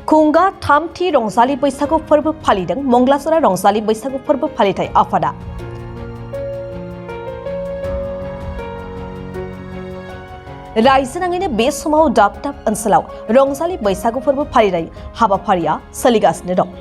खुंगा थामथि रंजालि बैसागु फोरबो फालिदों मंगलाजरा रंजालि बैसागु फोरबो फालिथाय आफादा। रायजोनाङैनो बे समाव दाब दाब ओनसोलाव रंजालि बैसागु फोरबो फालिनाय हाबाफारिया सोलिगासिनो दं।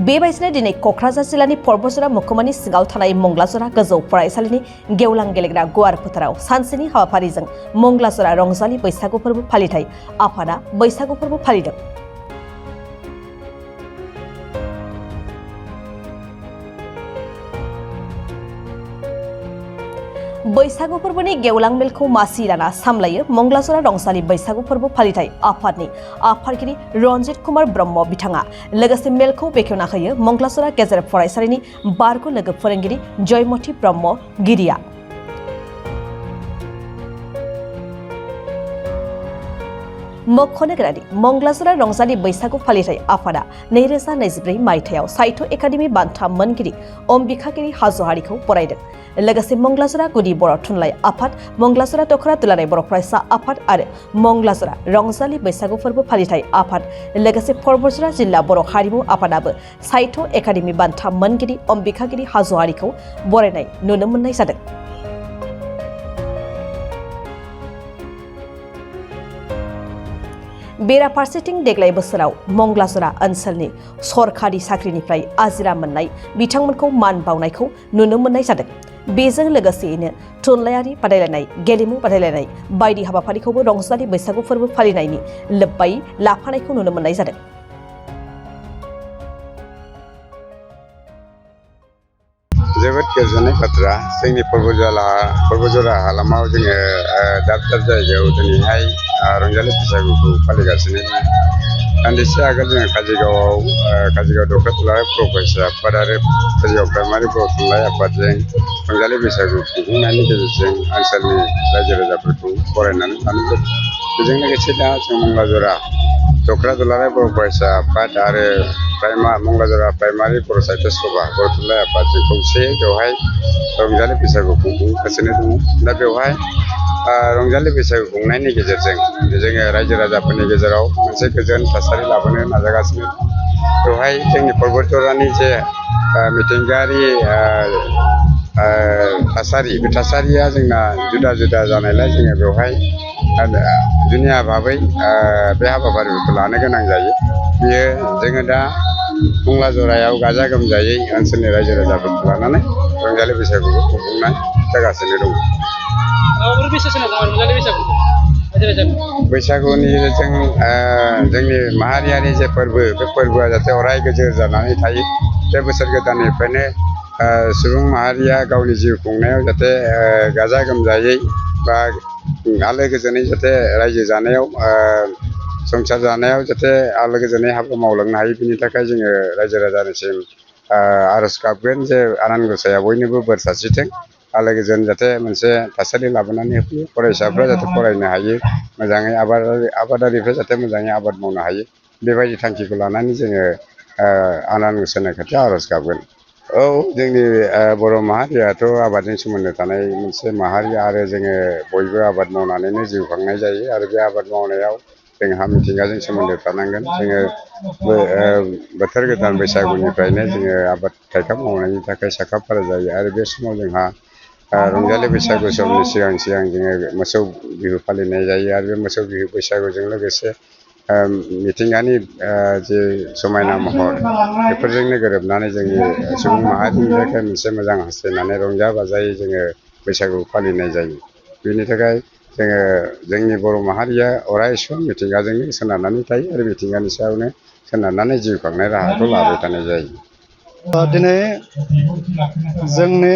बेबायदिनो दिनै क'क्राझार जिल्लानि परबजरा महकुमानि सिङाव थानाय मंगलाजरा गोजौ फरायसालिनि गेवलां गेलेग्रा गुवार फोथाराव सानसेनि हाबाफारिजों मंगलाजरा रंजालि बैसागु फोरबो फालिथाय आफादा बैसागु फोरबो फालिदों। बैसागु फोरबोनि गेवलां मेलखौ मासि लाना सामलायो मंगलाजरा रंजालि बैसागु फोरबो फालिथाय आफादनि आफादगिरि रन्जित कुमार ब्रह्म बिथाङा लोगोसे मेलखौ बेखेवना होयो मंगलाजरा गेजेर फरायसालिनि बारग' लोगो फोरोंगिरि जयमती ब्रह्म गिरिया। मख'नो गोनांदि मंगलाजरा रंजालि बैसागु फालिथाय आफादा 2024 मायथाइयाव साहित्य एकाडेमि बान्था मोनगिरि अम्बिकागिरि हाज'वारिखौ बरायदों। लोगोसे मंगलाजरा गुदि बर' थुनलाइ आफाद, मंगलाजरा दख'रा दुलाराय बर' फरायसा आफाद आरो मंगलाजरा रंजालि बैसागु फोरबो फालिथाय आफाद लोगोसे परबजरा जिल्ला बर' हारिमु आफादाबो साहित्य एकाडेमि बान्था मोनगिरि अम्बिकागिरि हाज'वारिखौ बरायनाय नुनो मोननाय जादों। बेराफारसेथिं देग्लाय बोसोराव मंगलाजरा ओनसोलनि सरखारि साख्रिनिफ्राय आजिरा मोननाय बिथांमोनखौ मान बावनायखौ नुनो मोननाय जादों। बेजों लोगोसेयैनो थुनलाइयारि बादायलायनाय, गेलेमु बादायलायनाय बायदि हाबाफारिखौबो रंजालि बैसागु फोरबो फालिनायनि लोब्बायै लाफानायखौ नुनो मोननाय जादों। जोबोद गोजोननाय बाथ्रा जोंनि परबजरा हालामाव जोङो दाब दाब जायगायाव दिनैहाय रंजालि बैसागुखौ फालिगासिनो दं। दान्दिसे आगोल जोङो काजिगाव दख'रा थुनलाइ बर' फरायसा आफाद आरो काजिगाव प्राइमारि बर' थुनलाइ आफादजों रंजालि बैसागु खुंफुंनायनि गेजेरजों ओनसोलनि रायजो राजाफोरखौ बरायनानै लानाय जादों। बेजों लोगोसे दा जों मंगलाजरा दख'रा दुलाराय बर' फरायसा आफाद आरो मंगलाजरा प्राइमारि बर' साहित्य सभा बर' थुनलाइ आफादजों खौसेयै बेवहाय रंजालि बैसागु खुंफुंगासिनो दङ। दा बेवहाय रंजालि बैसागु खुंनायनि गेजेरजों जोङो रायजो राजाफोरनि गेजेराव मोनसे गोजोन थासारि लाबोनो नाजागासिनो दं। बेवहाय जोंनि परबजरानि जे मिथिंगायारि थासारि, बे थासारिया जोंना जुदा जुदा जानायलाय जोङो बेवहाय जुनिया भाबै बे हाबाफारिफोरखौ लानो गोनां जायो। बियो जोङो दा मंगलाजरायाव गाजा गोमजायै ओनसोलनि रायजो राजाफोरखौ लानानै रंजालि बैसागुखौ खुंफुंनाय जागासिनो दङ। बैसागुनि जोंनि माहारियारि जे फोरबो, बे फोरबोआ जाहाथे अराय गोजोर जानानै थायो। बे बोसोर गोदाननिफ्रायनो सुबुं माहारिया गावनि जिउ खुंनायाव जाहाथे गाजा गोमजायै बा आलो गोजोनै जाहाथे रायजो जानायाव संसार जानायाव जाहाथे आलो गोजोनै हाबा मावलांनो हायो। बिनि थाखाय जोङो रायजो राजानिसिम आर'ज गाबगोन जे आनान गसाइया बयनोबो बोर सारस्रिथों, आलो गोजोन जाहाथे मोनसे थासारि लाबोनानै होफैयो। फरायसाफ्रा जाहाथे फरायनो हायो, मोजाङै आबादारिफ्रा जाहाथे मोजाङै आबाद मावनो हायो। बेबायदि थांखिखौ लानानै जोङो आनान गसाइनि खाथियाव आर'ज गाबगोन। औ, जोंनि बर' माहारियाथ' आबादजों सोमोन्दो थानाय मोनसे माहारि आरो जोङो बयबो आबाद मावनानैनो जिउ खांनाय जायो। आरो बे आबाद मावनायाव जोंहा मिथिंगाजों सोमोन्दो थानांगोन। जोङो बोथोर गोदान बैसागुनिफ्रायनो जोङो आबाद थाइखा मावनायनि थाखाय साखाफारा जायो। आरो बे समाव जोंहा रंजालि बैसागु समनि सिगां जोङो मोसौ बिहु फालिनाय जायो। आरो बे मोसौ बिहु बैसागुजों लोगोसे मिथिंगानि जे समायना महर, बेफोरजोंनो गोरोबनानै जोंनि सुबुं माहारिनि थाखाय मोनसे मोजां हास्थायनानै रंजा बाजायै जोङो बैसागु फालिनाय जायो। बेनि थाखाय जोङो जोंनि बर' माहारिया अराय सम मिथिंगाजोंनो सोनारनानै थायो आरो मिथिंगानि सायावनो सोनारनानै जिउ खांनाय राहाखौ लाबाय थानाय जायो। दिनै जोंनि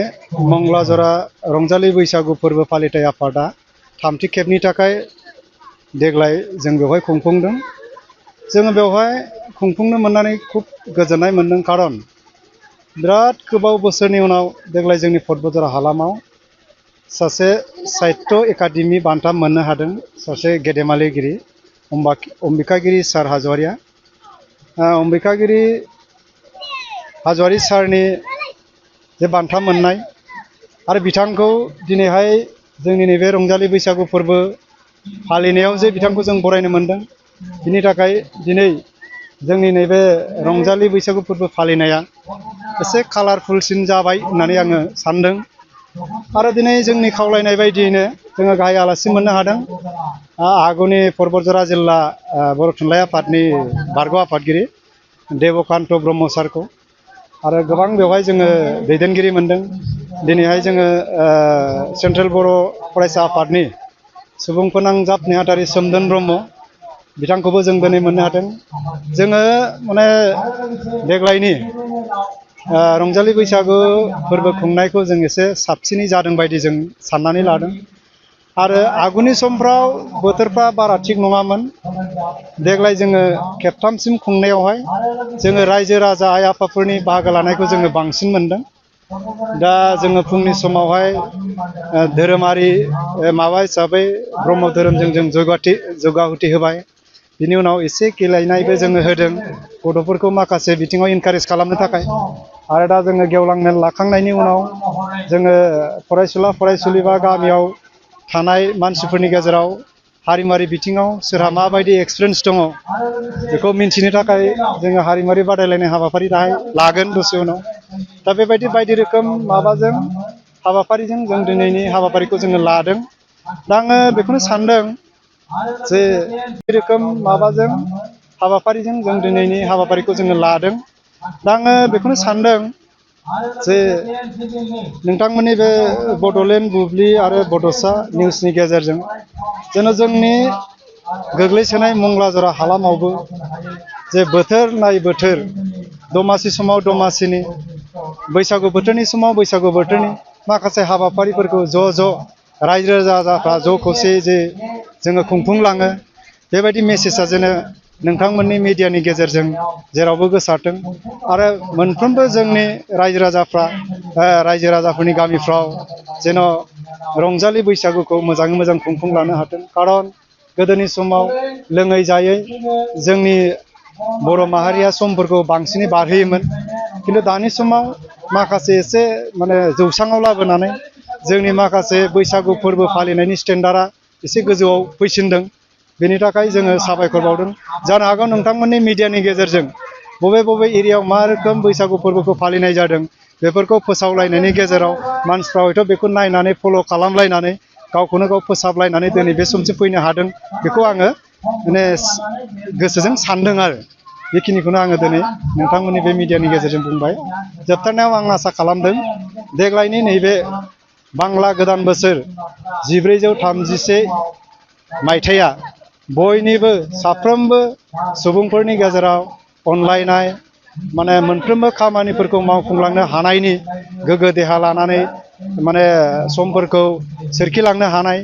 मंगलाजरा रंजालि बैसागु फोरबो फालिथाय आफादा थामथि खेबनि थाखाय देग्लाय जों बेवहाय खुंफुंदों। जोङो बेवहाय खुंफुंनो मोननानै खुब गोजोननाय मोनदों। खारन बिराद गोबाव बोसोरनि उनाव देग्लाय जोंनि परबजरा हालामाव सासे साहित्य एकाडेमि बान्था मोननो हादों सासे गेदेमा लिरगिरि अम्बिकागिरि सार हाज'वारिया। अम्बिकागिरि हाज'वारि सारनि जे बान्था मोननाय आरो बिथांखौ दिनैहाय जोंनि नैबे रंजालि बैसागु फोरबो फालिनायाव जे बिथांखौ जों बरायनो मोन्दों बिनि थाखाय दिनै जोंनि नैबे रंजालि बैसागु फोरबो फालिनाया एसे कालारफुलसिन जाबाय होननानै आङो सान्दों। आरो दिनै जोंनि खावलायनाय बायदियैनो जोङो गाहाय आलासि मोननो हादों आगुनि परबतजरा जिल्ला बर' थुनलाइ आफादनि बारग' आफादगिरि देबकान्त ब्रह्म सारखौ आरो गोबां बेवहाय जोङो दैदेनगिरि मोनदों। दिनैहाय जोङो सेन्ट्रेल बर' फरायसा आफादनि सुबुं फोनांजाब नेहाथारि सोमदोन ब्रह्म बिथांखौबो जों दिनै मोननो हादों। जोङो माने देग्लायनि रंजालि बैसागु फोरबो खुंनायखौ जों एसे साबसिनै जादों बायदि जों साननानै लादों। आरो आगुनि समफ्राव बोथोरफ्रा बारा थिग नङामोन। देग्लाय जोङो खेबथामसिम खुंनायावहाय जोङो रायजो राजा आइ आफाफोरनि बाहागो लानायखौ जोङो बांसिन मोनदों। दा जोङो फुंनि समावहाय धोरोमारि माबा हिसाबै ब्रह्म धोरोमजों जों जौगाहुथि होबाय। बिनि उनाव एसे गेलेनायबो जोङो होदों गथ'फोरखौ माखासे बिथिङाव इनकारेज खालामनो थाखाय। आरो दा जोङो गेवलां मेल लाखांनायनि उनाव जोङो फरायसुला फरायसुलि बा गामियाव थानाय मानसिफोरनि गेजेराव हारिमुवारि बिथिङाव सोरहा माबायदि एक्सपिरियेन्स दङ बेखौ मिन्थिनो थाखाय जोङो हारिमुवारि बादायलायनाय हाबाफारि दाहाय लागोन दसे उनाव। दा बेबायदि बायदि रोखोम माबाजों हाबाफारिजों जों दिनैनि हाबाफारिखौ जोङो लादों। दा आङो बेखौनो सानदों जे बे रोखोम माबाजों हाबाफारिजों जों दिनैनि हाबाफारिखौ जोङो लादों। दा आङो बेखौनो सानदों जे नोंथांमोननि बे बड'लेण्ड बुब्लि आरो बड'सा निउसनि गेजेरजों जेन' जोंनि गोग्लैसोनाय मंगलाजरा हालामावबो जे बोथोर नायै बोथोर दमासि समाव दमासिनि बैसागु बोथोरनि समाव बैसागु बोथोरनि माखासे हाबाफारिफोरखौ ज' रायजो राजाफ्रा ज' खौसेयै जे जोङो खुंफुंलाङो बेबायदि मेसेजआ जेन नोंथांमोननि मिडियानि गेजेरजों जेरावबो गोसारथों। आरो मोनफ्रोमबो जोंनि रायजो राजाफोरनि गामिफ्राव जेन' रंजालि बैसागुखौ मोजाङै मोजां खुंफुंलांनो हाथों। खारन गोदोनि समाव लोङै जायै जोंनि बर' माहारिया समफोरखौ बांसिनै बारहोयोमोन। खिन्थु दानि समाव माखासे एसे माने जौस्राङाव लाबोनानै जोंनि माखासे बैसागु फोरबो फालिनायनि स्टेन्डार्डआ एसे गोजौआव फैसिनदों। बेनि थाखाय जोङो साबायखर बावदों। जानो हागौ नोंथांमोननि मिडियानि गेजेरजों बबे बबे एरियायाव मा रोखोम बैसागु फोरबोखौ फालिनाय जादों बेफोरखौ फोसावलायनायनि गेजेराव मानसिफ्रा हयथ' बेखौ नायनानै फल' खालामलायनानै गावखौनो गाव फोसाबलायनानै दिनै बे समसिम फैनो हादों। बेखौ आङो माने गोसोजों सानदों आरो बेखिनिखौनो आङो दिनै नोंथांमोननि बे मिडियानि गेजेरजों बुंबाय। जोबथारनायाव आं आसा खालामदों देग्लायनि नैबे बांला गोदान बोसोर 1431 मायथाइया बयनिबो साफ्रोमबो सुबुंफोरनि गेजेराव अनलायनाय माने मोनफ्रोमबो खामानिफोरखौ मावफुंलांनो हानायनि गोग्गो देहा लानानै माने समफोरखौ सोरखिलांनो हानाय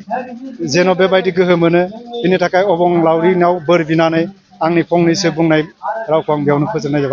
जेन' बेबायदि गोहो मोनो। बिनि थाखाय अबंलावरिनाव बोर बिनानै आंनि फंनैसो बुंनाय रावखौ आं बेयावनो फोजोबनाय जाबाय।